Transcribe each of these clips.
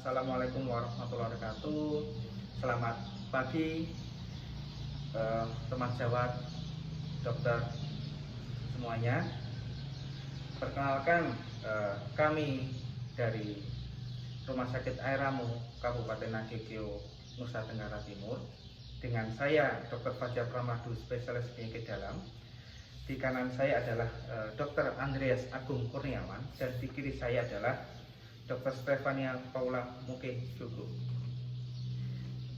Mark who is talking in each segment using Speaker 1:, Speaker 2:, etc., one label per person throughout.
Speaker 1: Assalamualaikum warahmatullahi wabarakatuh. Selamat pagi teman sejawat dokter semuanya. Perkenalkan, kami dari Rumah Sakit Airamu Kabupaten Nagekeo, Nusa Tenggara Timur, dengan saya Dr. Fajar Pramadu, spesialis penyakit dalam. Di kanan saya adalah Dr. Andreas Agung Kurniawan, dan di kiri saya adalah Dr. Stefania Paula Muke Jugo.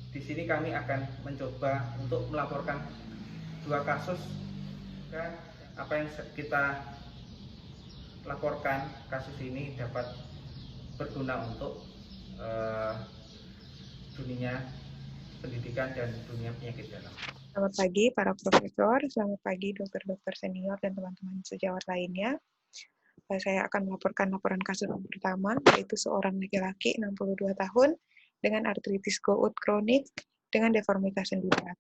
Speaker 1: Di sini kami akan mencoba untuk melaporkan dua kasus. Apa yang kita laporkan, kasus ini dapat berguna untuk dunia pendidikan dan dunia penyakit dalam.
Speaker 2: Selamat pagi para profesor, selamat pagi dokter-dokter senior dan teman-teman sejawat lainnya. Saya akan melaporkan laporan kasus yang pertama, yaitu seorang laki-laki 62 tahun dengan artritis gout kronik dengan deformitas sendi berat.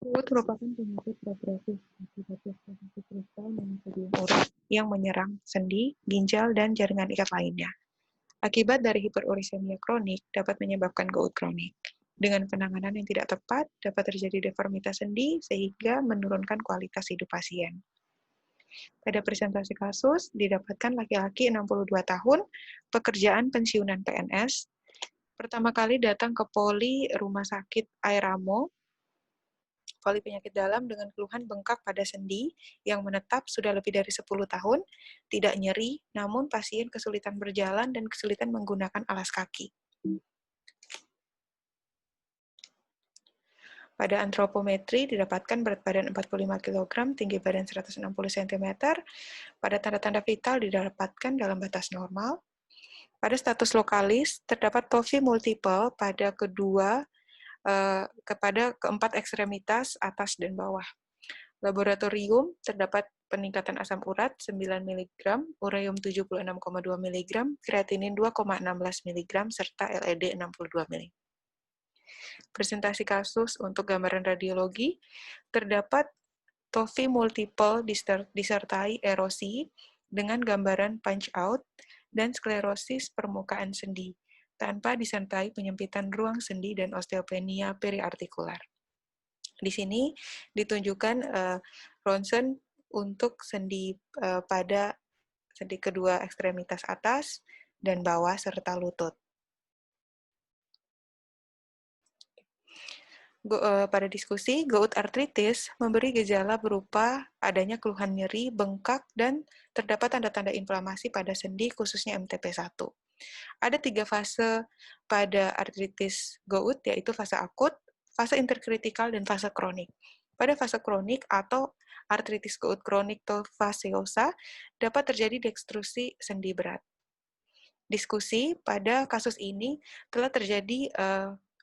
Speaker 2: Gout merupakan penyakit progresif akibat deformasi kristal monosodium urat yang menyerang sendi, ginjal, dan jaringan ikat lainnya. Akibat dari hiperurisemia kronik dapat menyebabkan gout kronik. Dengan penanganan yang tidak tepat, dapat terjadi deformitas sendi sehingga menurunkan kualitas hidup pasien. Pada presentasi kasus, didapatkan laki-laki 62 tahun, pekerjaan pensiunan PNS, pertama kali datang ke poli Rumah Sakit Airamo, poli penyakit dalam dengan keluhan bengkak pada sendi yang menetap sudah lebih dari 10 tahun, tidak nyeri, namun pasien kesulitan berjalan dan kesulitan menggunakan alas kaki. Pada antropometri didapatkan berat badan 45 kg, tinggi badan 160 cm. Pada tanda-tanda vital didapatkan dalam batas normal. Pada status lokalis terdapat TOFI multiple pada keempat ekstremitas atas dan bawah. Laboratorium terdapat peningkatan asam urat 9 mg, ureum 76,2 mg, kreatinin 2,16 mg, serta LED 62 mg. Presentasi kasus untuk gambaran radiologi, terdapat TOFI multiple disertai erosi dengan gambaran punch out dan sklerosis permukaan sendi, tanpa disertai penyempitan ruang sendi dan osteopenia periartikular. Di sini ditunjukkan ronsen untuk sendi pada sendi kedua ekstremitas atas dan bawah serta lutut. Pada diskusi, gout artritis memberi gejala berupa adanya keluhan nyeri, bengkak, dan terdapat tanda-tanda inflamasi pada sendi, khususnya MTP1. Ada 3 fase pada artritis gout, yaitu fase akut, fase interkritikal, dan fase kronik. Pada fase kronik atau artritis gout kronik faseosa dapat terjadi dekstrusi sendi berat. Diskusi pada kasus ini telah terjadi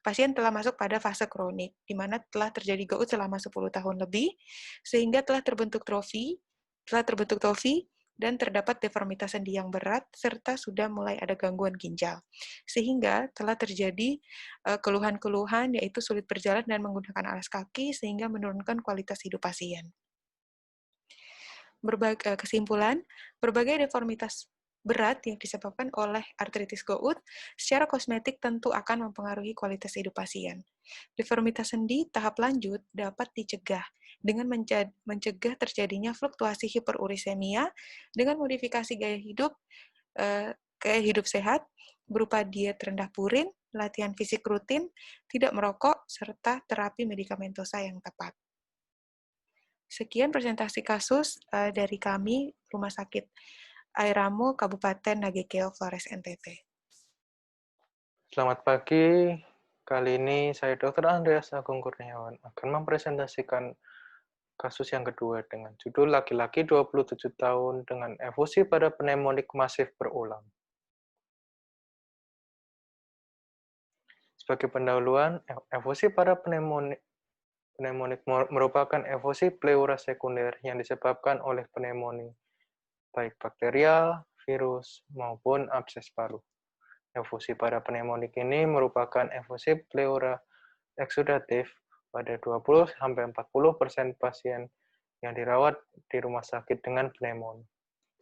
Speaker 2: pasien telah masuk pada fase kronik, di mana telah terjadi gout selama 10 tahun lebih, sehingga telah terbentuk trofi, dan terdapat deformitas sendi yang berat, serta sudah mulai ada gangguan ginjal. Sehingga telah terjadi keluhan-keluhan, yaitu sulit berjalan dan menggunakan alas kaki, sehingga menurunkan kualitas hidup pasien. Kesimpulan, berbagai deformitas berat yang disebabkan oleh artritis gout secara kosmetik tentu akan mempengaruhi kualitas hidup pasien. Deformitas sendi tahap lanjut dapat dicegah dengan mencegah terjadinya fluktuasi hiperurisemia dengan modifikasi gaya hidup sehat berupa diet rendah purin, latihan fisik rutin, tidak merokok, serta terapi medikamentosa yang tepat. Sekian presentasi kasus dari kami, Rumah Sakit Airamo, Kabupaten Nagekeo, Flores, NTT.
Speaker 3: Selamat pagi. Kali ini saya Dr. Andreas Agung Kurniawan akan mempresentasikan kasus yang kedua dengan judul laki-laki 27 tahun dengan efusi pada pneumonik masif berulang. Sebagai pendahuluan, efusi pada pneumonik merupakan efusi pleura sekunder yang disebabkan oleh pneumonia, baik bakterial, virus, maupun abses paru. Efusi pada pneumonik ini merupakan efusi pleura eksudatif pada 20-40% pasien yang dirawat di rumah sakit dengan pneumonia.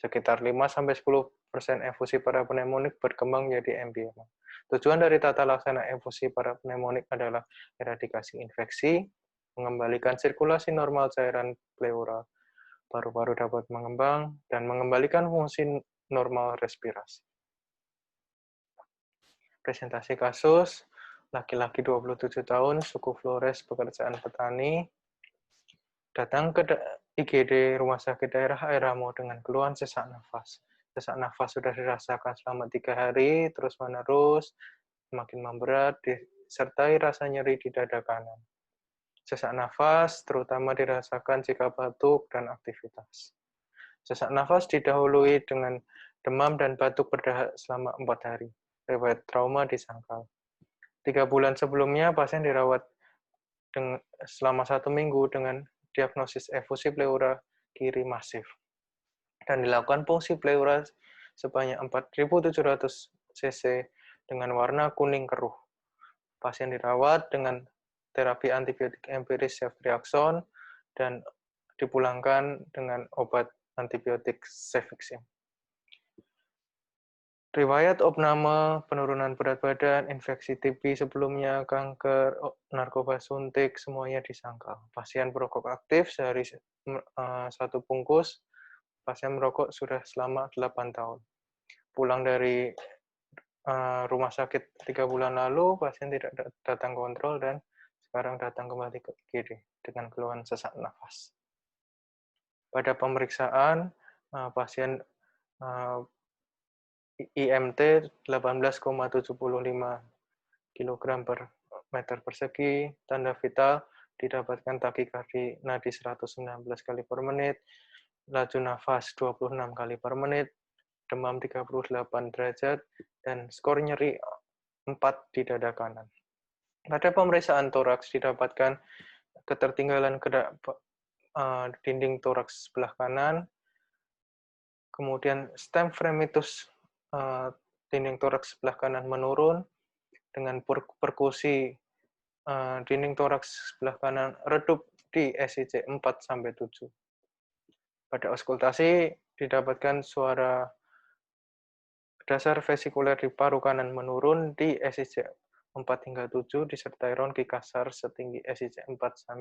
Speaker 3: Sekitar 5-10% efusi parapneumonik berkembang menjadi empiema. Tujuan dari tata laksana efusi parapneumonik adalah eradikasi infeksi, mengembalikan sirkulasi normal cairan pleura, paru-paru dapat mengembang, dan mengembalikan fungsi normal respirasi. Presentasi kasus, laki-laki 27 tahun, suku Flores, pekerjaan petani, datang ke IGD Rumah Sakit Daerah Airamo dengan keluhan sesak nafas. Sesak nafas sudah dirasakan selama 3 hari, terus-menerus, semakin memberat, disertai rasa nyeri di dada kanan. Sesak nafas terutama dirasakan jika batuk dan aktivitas. Sesak nafas didahului dengan demam dan batuk berdahak selama 4 hari. Riwayat trauma disangkal. 3 bulan sebelumnya, pasien dirawat selama 1 minggu dengan diagnosis efusi pleura kiri masif. Dan dilakukan fungsi pleura sebanyak 4.700 cc dengan warna kuning keruh. Pasien dirawat dengan terapi antibiotik empiris ceftriaxone dan dipulangkan dengan obat antibiotik cefixime. Riwayat opname, penurunan berat badan, infeksi TB sebelumnya, kanker, narkoba suntik, semuanya disangkal. Pasien perokok aktif sehari 1 bungkus, pasien merokok sudah selama 8 tahun. Pulang dari rumah sakit 3 bulan lalu, pasien tidak datang kontrol dan sekarang datang kembali ke IGD dengan keluhan sesak nafas. Pada pemeriksaan, pasien IMT 18,75 kg per meter persegi, tanda vital didapatkan takikardi nadi 119 kali per menit, laju nafas 26 kali per menit, demam 38 derajat, dan skor nyeri 4 di dada kanan. Pada pemeriksaan toraks didapatkan ketertinggalan dinding toraks sebelah kanan, kemudian stem fremitus dinding toraks sebelah kanan menurun, dengan perkusi dinding toraks sebelah kanan redup di SIC 4-7. Pada auskultasi didapatkan suara dasar vesikuler di paru kanan menurun di SIC 4-7 disertai ronki kasar setinggi SIC 4-5.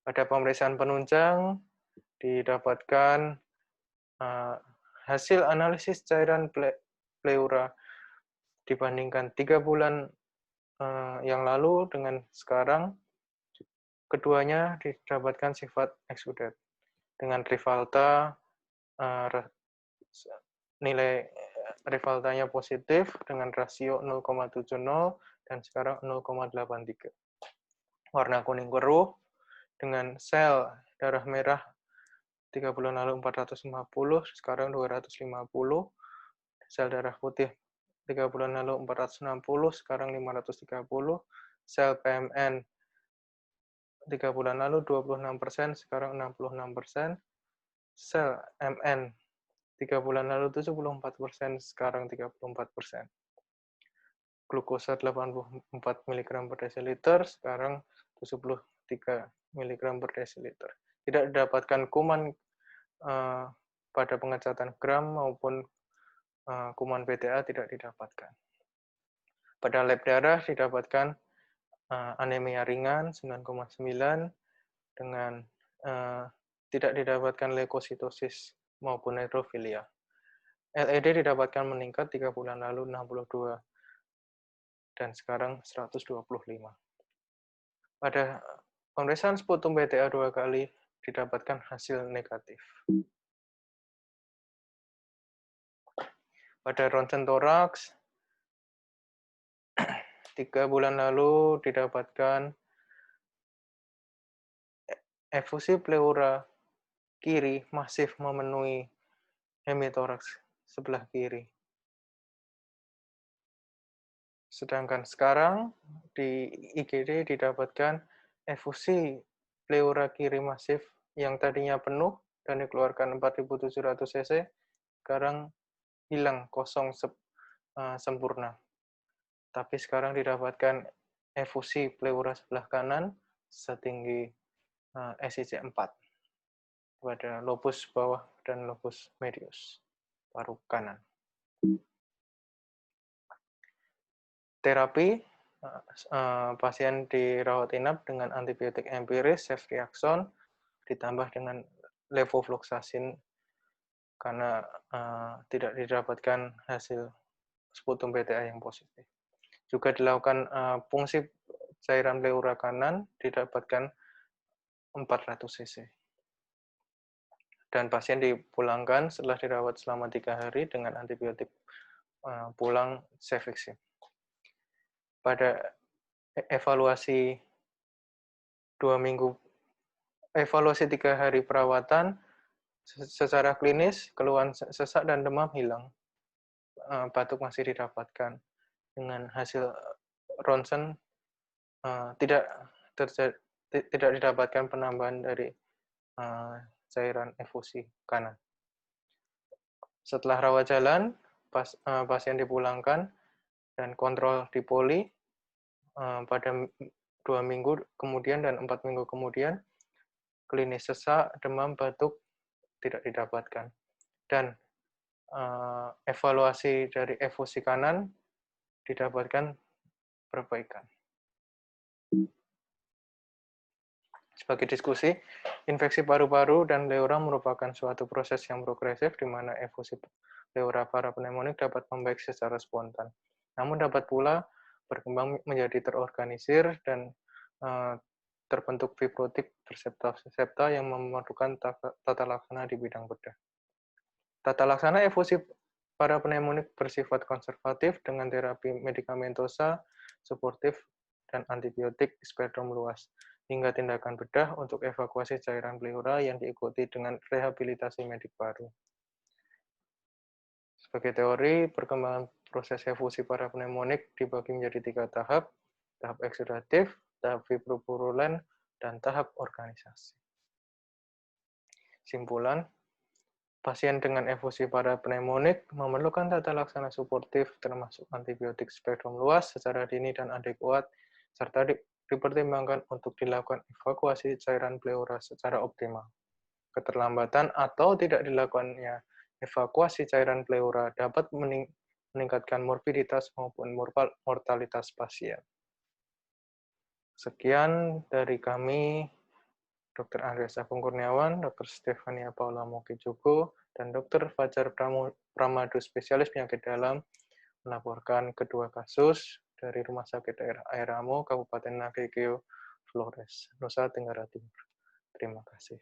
Speaker 3: Pada pemeriksaan penunjang didapatkan hasil analisis cairan pleura dibandingkan 3 bulan yang lalu dengan sekarang, keduanya didapatkan sifat exudate. Dengan rivalta, nilai rivaltanya positif dengan rasio 0,70 dan sekarang 0,83. Warna kuning keruh dengan sel darah merah 3 bulan lalu 450, sekarang 250. Sel darah putih 3 bulan lalu 460, sekarang 530. Sel PMN 3 bulan lalu 26%, sekarang 66%. Sel MN 3 bulan lalu 74%, sekarang 34%. Glukosa 84 mg per desiliter, sekarang 73 mg per desiliter. Tidak didapatkan kuman pada pengecatan gram maupun kuman PTA tidak didapatkan. Pada lab darah didapatkan anemia ringan 9,9 dengan tidak didapatkan leukositosis maupun neutrofilia. LED didapatkan meningkat 3 bulan lalu 62 dan sekarang 125. Pada pemeriksaan sputum PTA 2 kali didapatkan hasil negatif. Pada ronsen toraks 3 bulan lalu didapatkan efusi pleura kiri masif memenuhi hemitoraks sebelah kiri. Sedangkan sekarang di IGD didapatkan efusi pleura kiri masif yang tadinya penuh dan dikeluarkan 4.700 cc, sekarang hilang kosong sempurna. Tapi sekarang didapatkan efusi pleura sebelah kanan setinggi SIC 4 pada lobus bawah dan lobus medius. paru kanan. Terapi, pasien dirawat inap dengan antibiotik empiris, ceftriaxone, ditambah dengan levofloxacin karena tidak didapatkan hasil sputum PTA yang positif. Juga dilakukan fungsi cairan pleura kanan, didapatkan 400 cc. Dan pasien dipulangkan setelah dirawat selama 3 hari dengan antibiotik pulang cefixime. Pada evaluasi 3 hari perawatan, secara klinis keluhan sesak dan demam hilang, batuk masih didapatkan. Dengan hasil ronsen tidak didapatkan penambahan dari cairan efusi kanan. Setelah rawat jalan, pasien dipulangkan dan kontrol di poli pada 2 minggu kemudian dan 4 minggu kemudian, klinis sesak, demam, batuk tidak didapatkan. Dan evaluasi dari efusi kanan didapatkan perbaikan. Sebagai diskusi, infeksi paru-paru dan pleura merupakan suatu proses yang progresif di mana efusi pleura parapneumonik dapat membaik secara spontan. Namun dapat pula berkembang menjadi terorganisir dan terbentuk fibrotik bersepta yang memerlukan tata laksana di bidang bedah. Tata laksana efusi parapneumonik bersifat konservatif dengan terapi medikamentosa, suportif, dan antibiotik di spektrum luas, hingga tindakan bedah untuk evakuasi cairan pleura yang diikuti dengan rehabilitasi medik paru. Sebagai teori, perkembangan proses efusi parapneumonik dibagi menjadi 3 tahap, tahap eksudatif, tahap fibropurulen, dan tahap organisasi. Simpulan, pasien dengan efusi parapneumonik memerlukan tata laksana suportif termasuk antibiotik spektrum luas secara dini dan adekuat, serta dipertimbangkan untuk dilakukan evakuasi cairan pleura secara optimal. Keterlambatan atau tidak dilakukannya evakuasi cairan pleura dapat meningkatkan morbiditas maupun mortalitas pasien. Sekian dari kami, Dr. Andreas Agung Kurniawan, Dr. Stefania Paula Mokijogo, dan Dr. Fajar Pramadu, spesialis penyakit dalam, melaporkan kedua kasus dari Rumah Sakit Daerah Airamo, Kabupaten Nagekeo, Flores, Nusa Tenggara Timur. Terima kasih.